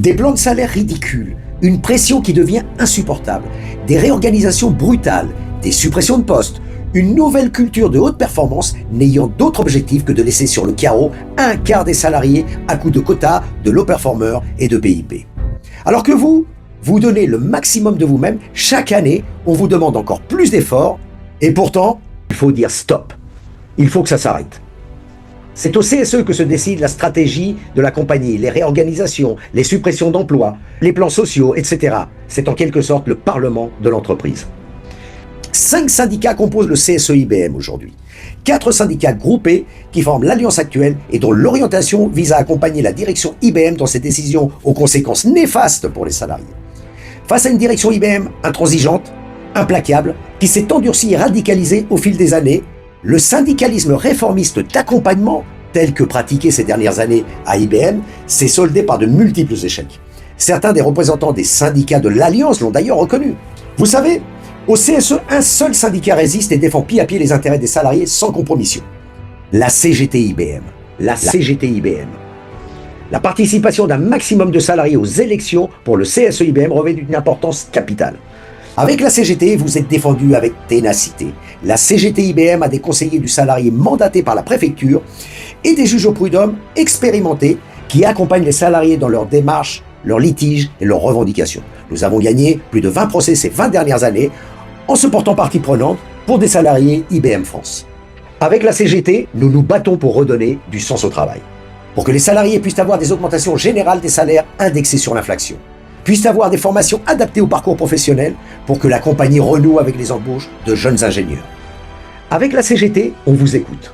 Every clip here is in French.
Des plans de salaire ridicules, une pression qui devient insupportable, des réorganisations brutales, des suppressions de postes, une nouvelle culture de haute performance n'ayant d'autre objectif que de laisser sur le carreau un quart des salariés à coup de quotas, de low performers et de PIP. Alors que vous donnez le maximum de vous-même, chaque année, on vous demande encore plus d'efforts, et pourtant, il faut dire stop. Il faut que ça s'arrête. C'est au CSE que se décide la stratégie de la compagnie, les réorganisations, les suppressions d'emplois, les plans sociaux, etc. C'est en quelque sorte le parlement de l'entreprise. 5 syndicats composent le CSE IBM aujourd'hui. 4 syndicats groupés qui forment l'alliance actuelle et dont l'orientation vise à accompagner la direction IBM dans ses décisions aux conséquences néfastes pour les salariés. Face à une direction IBM intransigeante, implacable, qui s'est endurcie et radicalisée au fil des années, le syndicalisme réformiste d'accompagnement, tel que pratiqué ces dernières années à IBM, s'est soldé par de multiples échecs. Certains des représentants des syndicats de l'Alliance l'ont d'ailleurs reconnu. Vous savez, au CSE, un seul syndicat résiste et défend pied à pied les intérêts des salariés sans compromission. La CGT IBM. La CGT IBM. La participation d'un maximum de salariés aux élections pour le CSE IBM revêt d'une importance capitale. Avec la CGT, vous êtes défendu avec ténacité. La CGT IBM a des conseillers du salarié mandatés par la préfecture et des juges au prud'homme expérimentés qui accompagnent les salariés dans leurs démarches, leurs litiges et leurs revendications. Nous avons gagné plus de 20 procès ces 20 dernières années en se portant partie prenante pour des salariés IBM France. Avec la CGT, nous nous battons pour redonner du sens au travail. Pour que les salariés puissent avoir des augmentations générales des salaires indexées sur l'inflation, puissent avoir des formations adaptées au parcours professionnel pour que la compagnie renoue avec les embauches de jeunes ingénieurs. Avec la CGT, on vous écoute.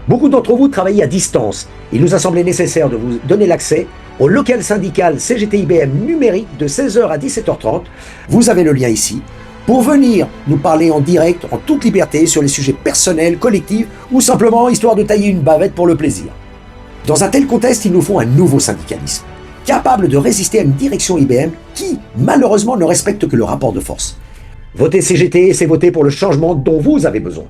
Beaucoup d'entre vous travaillez à distance. Il nous a semblé nécessaire de vous donner l'accès au local syndical CGT IBM numérique de 16h à 17h30. Vous avez le lien ici pour venir nous parler en direct, en toute liberté, sur les sujets personnels, collectifs ou simplement histoire de tailler une bavette pour le plaisir. Dans un tel contexte, il nous faut un nouveau syndicalisme, capable de résister à une direction IBM qui, malheureusement, ne respecte que le rapport de force. Voter CGT, c'est voter pour le changement dont vous avez besoin.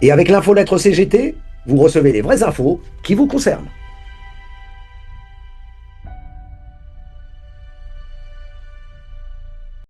Et avec l'infolettre CGT, vous recevez les vraies infos qui vous concernent.